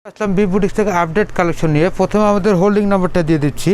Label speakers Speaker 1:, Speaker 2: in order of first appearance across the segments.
Speaker 1: আসলাম B boutiques থেকে update collection নিয়ে। প্রথমে আমাদের হোল্ডিং নাম্বারটা দিয়ে দিচ্ছি।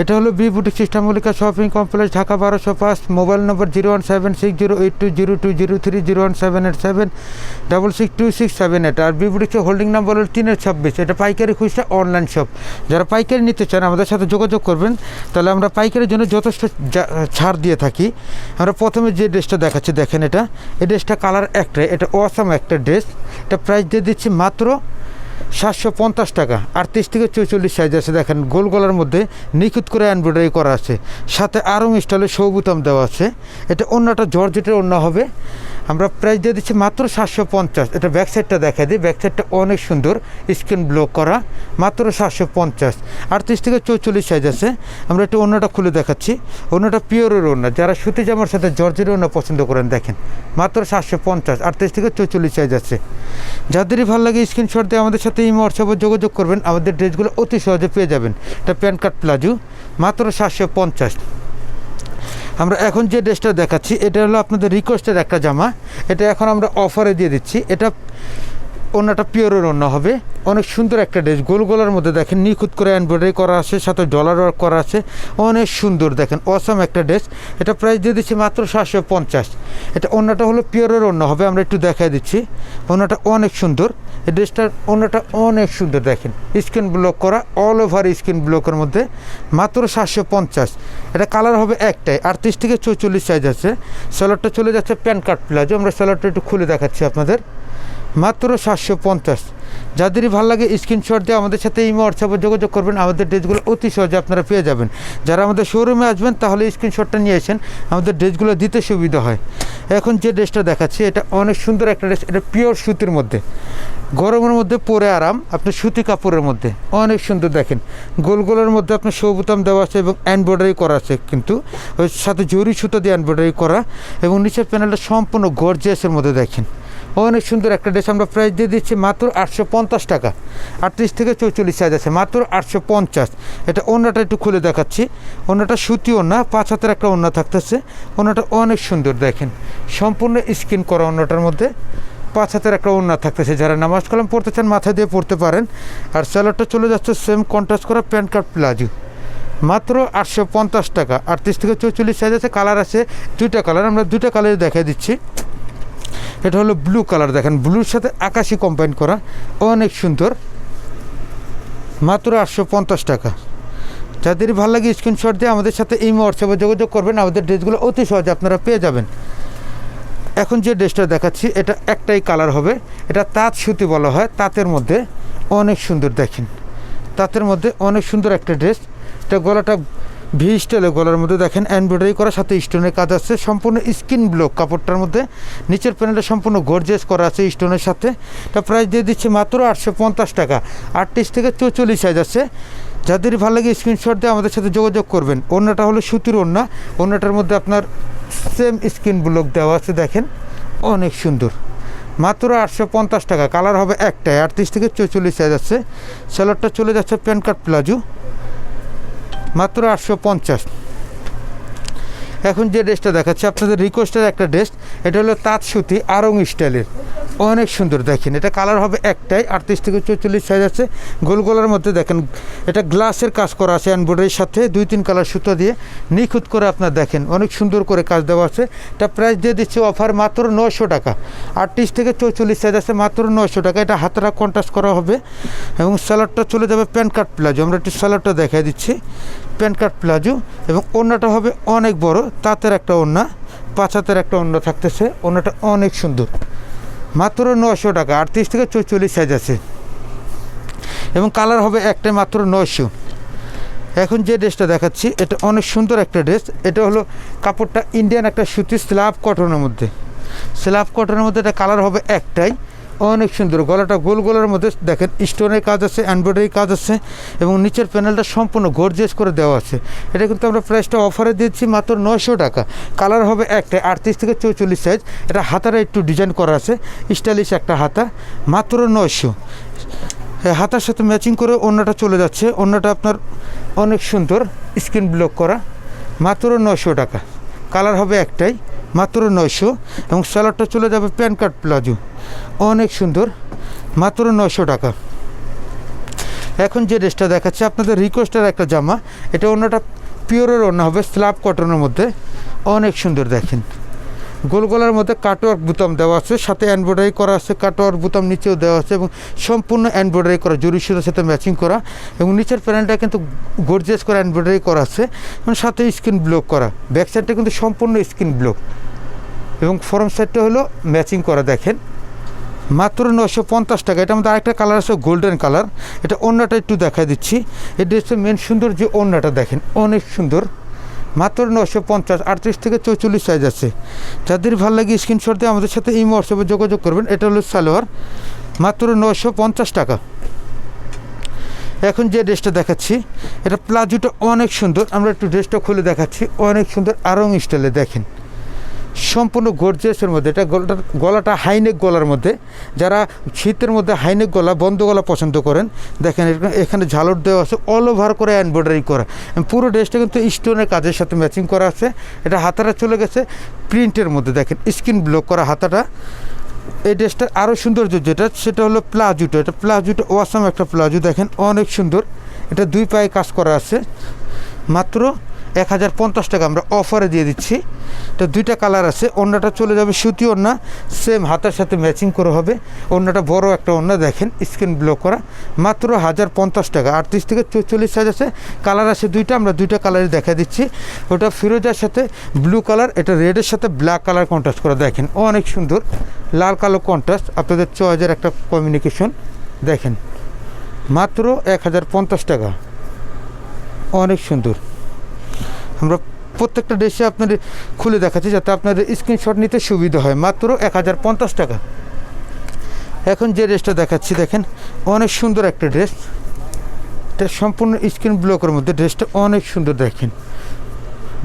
Speaker 1: এটা হলো B boutique system Mallika shopping complex, Dhaka 1205। Mobile number 01760820301787627 আর বি বুটিক্সের হোল্ডিং নাম্বার হলো 326। এটা পাইকারি খুচরা অনলাইন শপ। যারা পাইকারি নিতে চান আমাদের সাথে যোগাযোগ করবেন, তাহলে আমরা পাইকারির জন্য যথেষ্ট ছাড় দিয়ে থাকি। আমরা প্রথমে যে ড্রেসটা দেখাচ্ছি, দেখেন এটা, এই ড্রেসটা কালার একটাই, এটা অসাম একটা ড্রেস। এটা প্রাইস দিয়ে দিচ্ছি মাত্র 750 টাকা। 38 থেকে 44 সাইজ আছে। দেখেন গোল গলার মধ্যে নিখুঁত করে এমব্রয়ডারি করা আছে, সাথে আরং স্টাইলে সৌবুতাম দেওয়া আছে। এটা অন্যটা জর্জেটের অন্য হবে। আমরা প্রাইস দিয়ে দিচ্ছি মাত্র 750। এটা ব্যাক সাইডটা দেখা দিই, ব্যাক সাইডটা অনেক সুন্দর, স্ক্রিন ব্লক করা, মাত্র 750। 38 থেকে 44 সাইজ আছে। আমরা একটু অন্যটা খুলে দেখাচ্ছি। অন্যটা পিওরের অন্য, যারা সুতি জামার সাথে জর্জের অন্য পছন্দ করেন, দেখেন মাত্র 750। 38 থেকে 44 সাইজ আছে। যাদেরই ভালো লাগে স্ক্রিনশট দিয়ে আমাদের সাথে এই হোয়াটসঅ্যাপে যোগাযোগ করবেন। আমাদের ড্রেসগুলো অতি সহজে পেয়ে যাবেন। এটা প্যান্ট কাট প্লাজো, মাত্র 750। আমরা এখন যে ড্রেসটা দেখাচ্ছি, এটা হলো আপনাদের রিকোয়েস্টের একটা জামা। এটা এখন আমরা অফারে দিয়ে দিচ্ছি। এটা অন্যটা পিওরের অন্য হবে, অনেক সুন্দর একটা ড্রেস। গোল গোলার মধ্যে দেখেন নিখুঁত করে এমব্রয়ডারি করা আছে, সাথে ডলার ওয়ার্ক করা আছে, অনেক সুন্দর। দেখেন অসাম একটা ড্রেস। এটা প্রাইস দিয়ে দিচ্ছি মাত্র 750। এটা অন্যটা হলো পিওরের অন্য হবে। আমরা একটু দেখাই দিচ্ছি। অন্যটা অনেক সুন্দর, এই ড্রেসটার অন্যটা অনেক সুন্দর। দেখেন স্ক্রিন ব্লক করা, অল ওভার স্ক্রিন ব্লকের মধ্যে, মাত্র 750। এটা কালার হবে একটাই, 38 থেকে 44 সাইজ আছে। সালোয়ারটা চলে যাচ্ছে প্যান্ট কাট প্লাজো। আমরা সালোয়ারটা একটু খুলে দেখাচ্ছি আপনাদের, মাত্র 750। যাদেরই ভালো লাগে স্ক্রিনশট দিয়ে আমাদের সাথে এই হোয়াটসঅ্যাপে যোগাযোগ করবেন। আমাদের ড্রেসগুলো অতি সহজে আপনারা পেয়ে যাবেন। যারা আমাদের শোরুমে আসবেন, তাহলে স্ক্রিনশটটা নিয়ে আসেন, আমাদের ড্রেসগুলো দিতে সুবিধা হয়। এখন যে ড্রেসটা দেখাচ্ছি, এটা অনেক সুন্দর একটা ড্রেস। এটা পিওর সুতির মধ্যে, গরমের মধ্যে পরে আরাম, আপনার সুতি কাপড়ের মধ্যে অনেক সুন্দর। দেখেন গোল গোলের মধ্যে আপনার সৌবুতাম দেওয়া আছে এবং এমব্রয়ডারি করা আছে, কিন্তু ওই সাথে জরি সুতো দিয়ে এমব্রয়ডারি করা, এবং নিচের প্যানেলটা সম্পূর্ণ গর্জিয়াসের মধ্যে। দেখেন অনেক সুন্দর একটা ড্রেস। আমরা প্রাইস দিয়ে দিচ্ছি মাত্র 850 টাকা। 38 থেকে 44 সাইজ আছে, মাত্র 850। এটা ওড়নাটা একটু খুলে দেখাচ্ছি। ওড়নাটা সুতি ওড়না, 5 হাতের একটা ওড়না থাকতেছে। ওড়নাটা অনেক সুন্দর, দেখেন সম্পূর্ণ স্কিন করা। ওড়নাটার মধ্যে 5 হাতের একটা ওড়না থাকতেছে। যারা নামাজ কালাম পড়তে চান মাথা দিয়ে পড়তে পারেন। আর সালোয়ারটা চলে যাচ্ছে সেম কন্ট্রাস্ট করা প্যান্ট কাট প্লাজো, মাত্র 850 টাকা। 38 থেকে 44 সাইজ আছে। কালার আছে দুইটা কালার, আমরা দুইটা কালারে দেখাই দিচ্ছি। এটা হলো ব্লু কালার, দেখেন ব্লুর সাথে আকাশি কম্বাইন করা, অনেক সুন্দর, মাত্র 850 টাকা। যাদেরই ভালো লাগে স্ক্রিনশট দিয়ে আমাদের সাথে এই হোয়াটসঅ্যাপে যোগাযোগ করবেন। আমাদের ড্রেসগুলো অতি সহজে আপনারা পেয়ে যাবেন। এখন যে ড্রেসটা দেখাচ্ছি, এটা একটাই কালার হবে। এটা তাঁত সুতি বলা হয়, তাঁতের মধ্যে অনেক সুন্দর। দেখেন তাঁতের মধ্যে অনেক সুন্দর একটা ড্রেস। এটা গলাটা ভি স্টাইলে গলার মধ্যে দেখেন এমব্রয়ডারি করা, সাথে স্টোনের কাজ আছে, সম্পূর্ণ স্কিন ব্লক কাপড়টার মধ্যে। নিচের প্যানেলটা সম্পূর্ণ গর্জিয়াস করা আছে স্টোনের সাথে। এটা প্রাইস দিয়ে দিচ্ছি মাত্র 850 টাকা। 38 থেকে 44 সাইজ আছে। যাদের ভালো লাগে স্ক্রিনশট দিয়ে আমাদের সাথে যোগাযোগ করবেন। ওড়নাটা হলো সুতির ওড়না, ওড়নাটার মধ্যে আপনার সেম স্কিন ব্লক দেওয়া আছে। দেখেন অনেক সুন্দর, মাত্র 850 টাকা। কালার হবে একটাই, 38 থেকে 44 সাইজ আছে। সালোয়ারটা চলে যাচ্ছে প্যান্ট কাট প্লাজো, মাত্র 850। এখন যে ড্রেসটা দেখাচ্ছি আপনাদের রিকোয়েস্টের একটা ড্রেস। এটা হলো তাঁত সুতি আরং স্টাইলের, অনেক সুন্দর। দেখেন এটা কালার হবে একটাই, 38 থেকে 44 সাইজ আছে। গোল গোলার মধ্যে দেখেন এটা গ্লাসের কাজ করা আছে এমব্রয়ডারির সাথে, 2-3 কালার সুতো দিয়ে নিখুঁত করে আপনার দেখেন অনেক সুন্দর করে কাজ দেওয়া আছে। এটা প্রাইস দিয়ে দিচ্ছে অফার মাত্র 900 টাকা। 38 থেকে 44 সাইজ আছে, মাত্র 900 টাকা। এটা হাতটা কন্ট্রাস্ট করা হবে এবং সালোয়ারটা চলে যাবে প্যান্ট কাট প্লাজো। আমরা একটু সালোয়ারটা দেখাই দিচ্ছি, প্যান্ট কাট প্লাজো, এবং ওড়নাটা হবে অনেক বড়, তাঁতের একটা ওড়না, 5 হাতের একটা ওড়না থাকতেছে। ওড়নাটা অনেক সুন্দর, মাত্র 900 টাকা। 38 থেকে 44 সাইজ আছে এবং কালার হবে একটাই, মাত্র 900। এখন যে ড্রেসটা দেখাচ্ছি, এটা অনেক সুন্দর একটা ড্রেস। এটা হলো কাপড়টা ইন্ডিয়ান একটা সুতি স্ল্যাব কটনের মধ্যে, স্ল্যাব কটনের মধ্যে। এটা কালার হবে একটাই, অনেক সুন্দর। গলাটা গোল গোলার মধ্যে দেখেন স্টোনের কাজ আছে, এমব্রয়ডারি কাজ আছে, এবং নিচের প্যানেলটা সম্পূর্ণ গর্জিয়াস করে দেওয়া আছে। এটা কিন্তু আমরা প্রাইসটা অফারে দিচ্ছি মাত্র 900 টাকা। কালার হবে একটাই, 38 থেকে 44 সাইজ। এটা হাতারা একটু ডিজাইন করা আছে, স্টাইলিশ একটা হাতা, মাত্র 900। হাতার সাথে ম্যাচিং করে ওড়নাটা চলে যাচ্ছে। ওড়নাটা আপনার অনেক সুন্দর, স্ক্রিন ব্লক করা, মাত্র 900 টাকা। কালার হবে একটাই, মাত্র 900, এবং সালোয়ারটা চলে যাবে প্যান্ট কাট প্লাজো, অনেক সুন্দর, মাত্র 900 টাকা। এখন যে ড্রেসটা দেখাচ্ছি আপনাদের রিকোয়েস্টের একটা জামা, এটা অন্যটা পিওরের অন্য হবে, স্ল্যাব কটনের মধ্যে, অনেক সুন্দর। দেখেন গোল গলার মধ্যে কাটওয়ার্ক বুতাম দেওয়া আছে, সাথে এমব্রয়ডারি করা আছে, কাটওয়ার্ক বুতাম নিচেও দেওয়া আছে এবং সম্পূর্ণ এমব্রয়ডারি করা, জরি সুতার সাথে ম্যাচিং করা এবং নিচের প্যানেলটা কিন্তু গর্জিয়াস করে এমব্রয়ডারি করা আছে এবং সাথে স্ক্রিন ব্লক করা। ব্যাক সাইডটা কিন্তু সম্পূর্ণ স্ক্রিন ব্লক এবং ফ্রন্ট সাইডটা হলো ম্যাচিং করা। দেখেন মাত্র 950 টাকা। এটা আমাদের আরেকটা কালার আছে গোল্ডেন কালার, এটা ওড়নাটা একটু দেখা দিচ্ছি। এই ড্রেসের মেন সুন্দর যে ওড়নাটা দেখেন অনেক সুন্দর, মাত্র 950, 38 থেকে 44 সাইজ আছে। যাদের ভালো লাগে স্ক্রিনশট দিয়ে আমাদের সাথে ইমো হোয়াটসঅ্যাপে যোগাযোগ করবেন। এটা হলো সালোয়ার, মাত্র 950 টাকা। এখন যে ড্রেসটা দেখাচ্ছি এটা প্লাজোটা অনেক সুন্দর, আমরা একটু ড্রেসটা খুলে দেখাচ্ছি, অনেক সুন্দর আরং স্টাইলে। দেখেন সম্পূর্ণ গর্জিয়াসের মধ্যে, এটা গলাটা হাইনেক গলার মধ্যে, যারা শীতের মধ্যে হাইনেক গলা বন্ধ গলা পছন্দ করেন, দেখেন এখানে ঝালর দেওয়া আছে, অল ওভার করে এমব্রয়ডারি করা। পুরো ড্রেসটা কিন্তু স্টোনের কাজের সাথে ম্যাচিং করা আছে। এটা হাতাটা চলে গেছে প্রিন্টের মধ্যে, দেখেন স্ক্রিন ব্লক করা হাতাটা। এই ড্রেসটার আরও সৌন্দর্য যেটা সেটা হলো প্লাজোটা, এটা প্লাজোটা ওয়াসাম একটা প্লাজো, দেখেন অনেক সুন্দর। এটা 2 পায়ে কাজ করা আছে, মাত্র 1050 টাকা আমরা অফারে দিয়ে দিচ্ছি। তো 2টা কালার আছে, ওড়নাটা চলে যাবে সুতি ওড়না, সেম হাতার সাথে ম্যাচিং করে হবে। ওড়নাটা বড় একটা ওড়না, দেখেন স্ক্রিন ব্লক করা, মাত্র 1050 টাকা। 38 থেকে 44 সাইজ আছে, কালার আছে 2টা, আমরা 2টা কালারই দেখা দিচ্ছি। ওটা ফিরোজার সাথে ব্লু কালার, এটা রেডের সাথে ব্ল্যাক কালার কন্ট্রাস্ট করা, দেখেন অনেক সুন্দর, লাল কালো কন্ট্রাস্ট, আপনাদের চয়েসের একটা কমিউনিকেশন। দেখেন মাত্র 1050 টাকা, অনেক সুন্দর। আমরা প্রত্যেকটা ড্রেসে আপনাদের খুলে দেখাচ্ছি যাতে আপনাদের স্ক্রিনশট নিতে সুবিধা হয়, মাত্র 1050 টাকা। এখন যে ড্রেসটা দেখাচ্ছি দেখেন অনেক সুন্দর একটা ড্রেস, এটা সম্পূর্ণ স্ক্রিন ব্লকের মধ্যে, ড্রেসটা অনেক সুন্দর। দেখেন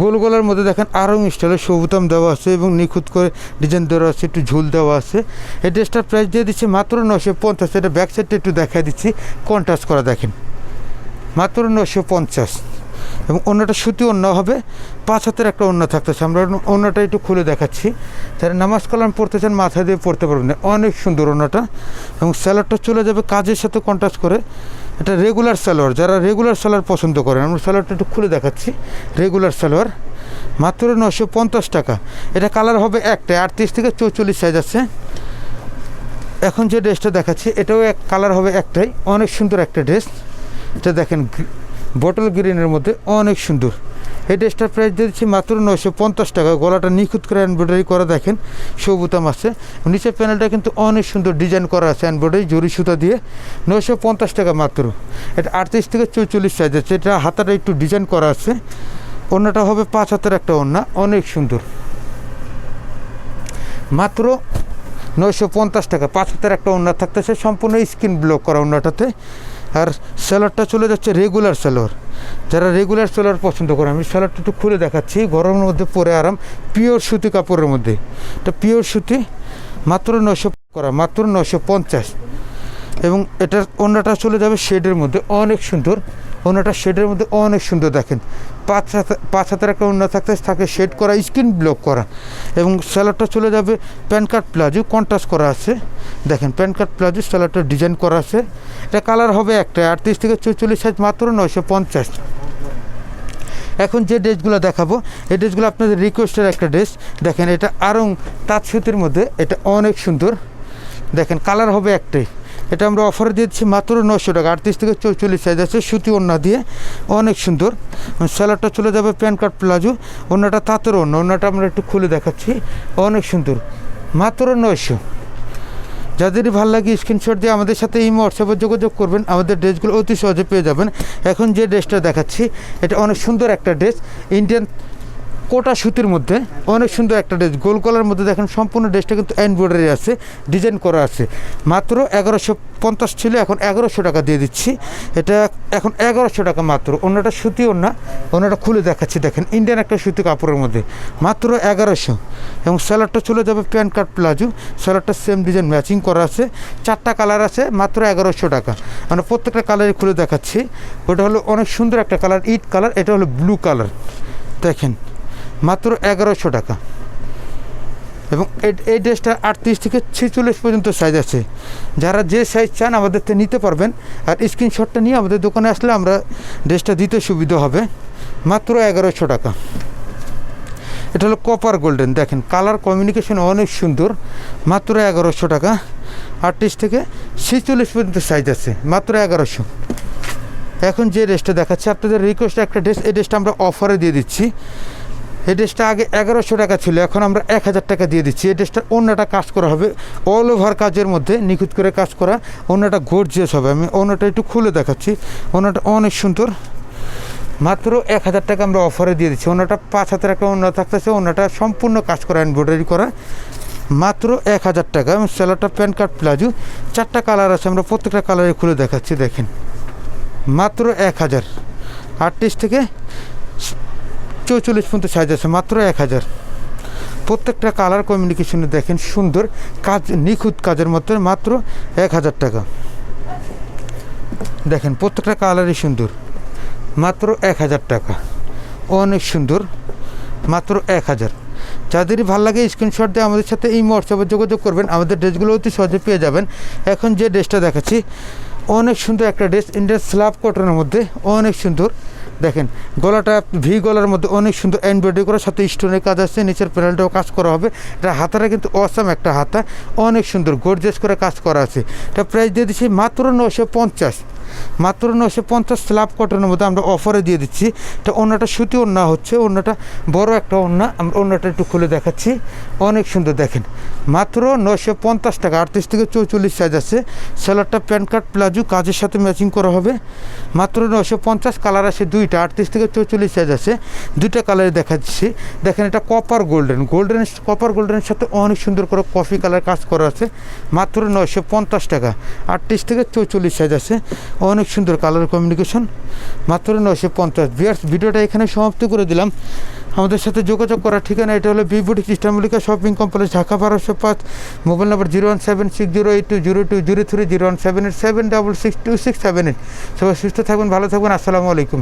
Speaker 1: গোল গলার মধ্যে দেখেন আরং স্টাইলে সবুতাম দেওয়া আছে এবং নিখুঁত করে ডিজাইন দেওয়া আছে, একটু ঝুল দেওয়া আছে। এই ড্রেসটার প্রাইস দিয়ে দিচ্ছি মাত্র 950। এটা ব্যাক সাইডটা একটু দেখা দিচ্ছি, কন্ট্রাস্ট করা, দেখেন মাত্র 950। এবং অন্যটা সুতি অন্য হবে, 5 হাতের একটা অন্য থাকতেছে। আমরা অন্যটা একটু খুলে দেখাচ্ছি, যারা নামাজ কালাম পড়তে চান মাথা দিয়ে পড়তে পারবেন, অনেক সুন্দর অন্যটা। এবং স্যালোয়ারটা চলে যাবে কাজের সাথে কন্ট্রাস্ট করে, এটা রেগুলার সালোয়ার, যারা রেগুলার সালোয়ার পছন্দ করেন আমরা সালোয়ারটা একটু খুলে দেখাচ্ছি। রেগুলার সালোয়ার মাত্র 950 টাকা। এটা কালার হবে একটাই, 38 থেকে 44 সাইজ আছে। এখন যে ড্রেসটা দেখাচ্ছি এটাও এক কালার হবে একটাই, অনেক সুন্দর একটা ড্রেস। এটা দেখেন বটল গ্রিনের মধ্যে অনেক সুন্দর। এই ড্রেসটার প্রাইস দিচ্ছি মাত্র 950 টাকা। গলাটা নিখুঁত করে এমব্রয়ডারি করা, দেখেন সবুতাম আছে, নিচের প্যানেলটা কিন্তু অনেক সুন্দর ডিজাইন করা আছে এমব্রয়ডারি জরি সুতা দিয়ে। 950 টাকা মাত্র। এটা 38 থেকে 44 সাইজ আছে। এটা হাতাটা একটু ডিজাইন করা আছে, ওড়নাটা হবে 5 হাতের একটা ওড়না, অনেক সুন্দর, মাত্র 950 টাকা। 5 হাতের একটা ওড়না থাকতেছে, সম্পূর্ণ স্ক্রিন ব্লক করা ওড়নাটাতে। আর সালোয়ারটা চলে যাচ্ছে রেগুলার সালোয়ার, যারা রেগুলার সালোয়ার পছন্দ করে, আমি সালোয়ারটা একটু খুলে দেখাচ্ছি, গরমের মধ্যে পরে আরাম, পিওর সুতি কাপড়ের মধ্যে, এটা পিওর সুতি, মাত্র 900 করা, মাত্র 950। এবং এটার ওড়নাটা চলে যাবে শেডের মধ্যে, অনেক সুন্দর ওড়নাটা, শেডের মধ্যে অনেক সুন্দর। দেখেন 5 হাতের একটা ওড়না থাকে শেড করা, স্ক্রিন ব্লক করা। এবং সালোয়ারটা চলে যাবে প্যান কাট প্লাজো, কন্ট্রাস্ট করা আছে, দেখেন প্যান কাট প্লাজো সালোয়ারটা ডিজাইন করা আছে। এটা কালার হবে একটা, 38 থেকে 44 সাইজ, মাত্র 950। এখন যে ড্রেসগুলো দেখাবো এই ড্রেসগুলো আপনাদের রিকোয়েস্টের একটা ড্রেস, দেখেন এটা আরং তাঁত সুতির মধ্যে, এটা অনেক সুন্দর। দেখেন কালার হবে একটাই, এটা আমরা অফারে দিচ্ছি মাত্র 900 টাকা। 38 থেকে 44 সাইজ আছে, সুতি ওড়না দিয়ে, অনেক সুন্দর। সালোয়ারটা চলে যাবে প্যান কাট প্লাজো, ওড়নাটা তাঁতের ওড়না, ওড়নাটা আমরা একটু খুলে দেখাচ্ছি, অনেক সুন্দর, মাত্র 900। যাদেরই ভালো লাগে স্ক্রিনশট দিয়ে আমাদের সাথে ইমো হোয়াটসঅ্যাপে যোগাযোগ করবেন, আমাদের ড্রেসগুলো অতি সহজে পেয়ে যাবেন। এখন যে ড্রেসটা দেখাচ্ছি এটা অনেক সুন্দর একটা ড্রেস, ইন্ডিয়ান কোটা সুতির মধ্যে, অনেক সুন্দর একটা ড্রেস, গোল গলার মধ্যে। দেখেন সম্পূর্ণ ড্রেসটা কিন্তু এমব্রয়ডারি আছে, ডিজাইন করা আছে। মাত্র 1150 ছিল, এখন 1100 টাকা দিয়ে দিচ্ছি। এটা এখন 1100 টাকা মাত্র। অন্যটা সুতি ওড়না, অন্যটা খুলে দেখাচ্ছি, দেখেন ইন্ডিয়ান একটা সুতি কাপড়ের মধ্যে, মাত্র 1100। এবং সালোয়ারটা চলে যাবে প্যান কাট প্লাজো, সালোয়ারটা সেম ডিজাইন ম্যাচিং করা আছে, 4টা কালার আছে, মাত্র 1100 টাকা। মানে প্রত্যেকটা কালারই খুলে দেখাচ্ছি। ওটা হলো অনেক সুন্দর একটা কালার, ইট কালার, এটা হলো ব্লু কালার, দেখেন মাত্র 1100 টাকা। এবং এই ড্রেসটা 38 থেকে 46 পর্যন্ত সাইজ আছে। যারা যে সাইজ চান আমাদের থেকে নিতে পারবেন। আর স্ক্রিনশটটা নিয়ে আমাদের দোকানে আসলে আমরা ড্রেসটা দিতে সুবিধা হবে। মাত্র 1100 টাকা। এটা হলো কপার গোল্ডেন, দেখেন কালার কমিউনিকেশন অনেক সুন্দর। মাত্র 1100 টাকা। 38 থেকে 46 পর্যন্ত সাইজ আছে, মাত্র 1100। এখন যে ড্রেসটা দেখাচ্ছি আপনাদের রিকোয়েস্ট একটা ড্রেস, এই ড্রেসটা আমরা অফারে দিয়ে দিচ্ছি। এই ড্রেসটা আগে 1100 টাকা ছিল, এখন আমরা 1000 টাকা দিয়ে দিচ্ছি। এই ড্রেসটার অন্যটা কাজ করা হবে অল ওভার কাজের মধ্যে, নিখুঁত করে কাজ করা। অন্যটা গর্জিয়াস হবে। আমি অন্যটা একটু খুলে দেখাচ্ছি। অন্যটা অনেক সুন্দর। মাত্র 1000 টাকা আমরা অফারে দিয়ে দিচ্ছি। অন্যটা 5000 টাকা অন্য থাকতেছে। অন্যটা সম্পূর্ণ কাজ করা, এমব্রয়ডারি করা। মাত্র 1000 টাকা। এবং সেলারটা প্যান্ট কাট প্লাজো, 4টা কালার আছে, আমরা প্রত্যেকটা কালারে খুলে দেখাচ্ছি। দেখেন মাত্র 1000। 38 থেকে 44 পর্যন্ত সাইজ আছে, মাত্র 1000। প্রত্যেকটা কালার কমিউনিকেশনে দেখেন সুন্দর কাজ, নিখুঁত কাজের মধ্যে, মাত্র 1000 টাকা। দেখেন প্রত্যেকটা কালারই সুন্দর, মাত্র 1000 টাকা। অনেক সুন্দর, মাত্র 1000। যাদেরই ভালো লাগে স্ক্রিনশট দিয়ে আমাদের সাথে এই হোয়াটসঅ্যাপে যোগাযোগ করবেন, আমাদের ড্রেসগুলো অতি সহজে পেয়ে যাবেন। এখন যে ড্রেসটা দেখাচ্ছি অনেক সুন্দর একটা ড্রেস, ইন্ডিয়ান স্ল্যাব কটনের মধ্যে, অনেক সুন্দর। দেখেন গলাটা ভি গলার মধ্যে অনেক সুন্দর এমব্রয়ডারি করার সাথে স্টোনের কাজ আছে, নিচের প্যানেলটাও কাজ করা হবে। এটা হাতাটা কিন্তু অসাম একটা হাতা, অনেক সুন্দর গর্জিয়াস করে কাজ করা আছে। এটা প্রাইস দিয়ে দিচ্ছি মাত্র 950। মাত্র 950 স্ল্যাব কটনের মধ্যে আমরা অফারে দিয়ে দিচ্ছি। এটা অন্যটা সুতি ওড়না হচ্ছে, অন্যটা বড় একটা ওড়না। আমরা অন্যটা একটু খুলে দেখাচ্ছি। অনেক সুন্দর, দেখেন মাত্র 950 টাকা। 38 থেকে 44 সাইজ আছে। সেলারটা প্যান্ট কাট প্লাজো কাজের সাথে ম্যাচিং করা হবে। মাত্র 950। কালার আছে দুইটা, 38 থেকে 44 সাইজ আছে। দুইটা কালারে দেখাচ্ছি। দেখেন এটা কপার গোল্ডেন, কপার গোল্ডেনের সাথে অনেক সুন্দর করে কফি কালার কাজ করা আছে। মাত্র 950 টাকা। 38 থেকে 44 সাইজ আছে। অনেক সুন্দর কালার কমিউনিকেশন, মাত্র 950। ভিউয়ার্স ভিডিওটা এখানে সমাপ্ত করে দিলাম। আমাদের সাথে যোগাযোগ করার ঠিকানা এটা হলো বি বুটিক ইস্টামলিকা shopping complex, Dhaka 1205। Mobile number 01760820203, 01787662678। সবাই সুস্থ থাকবেন, ভালো থাকবেন। আসসালামু আলাইকুম।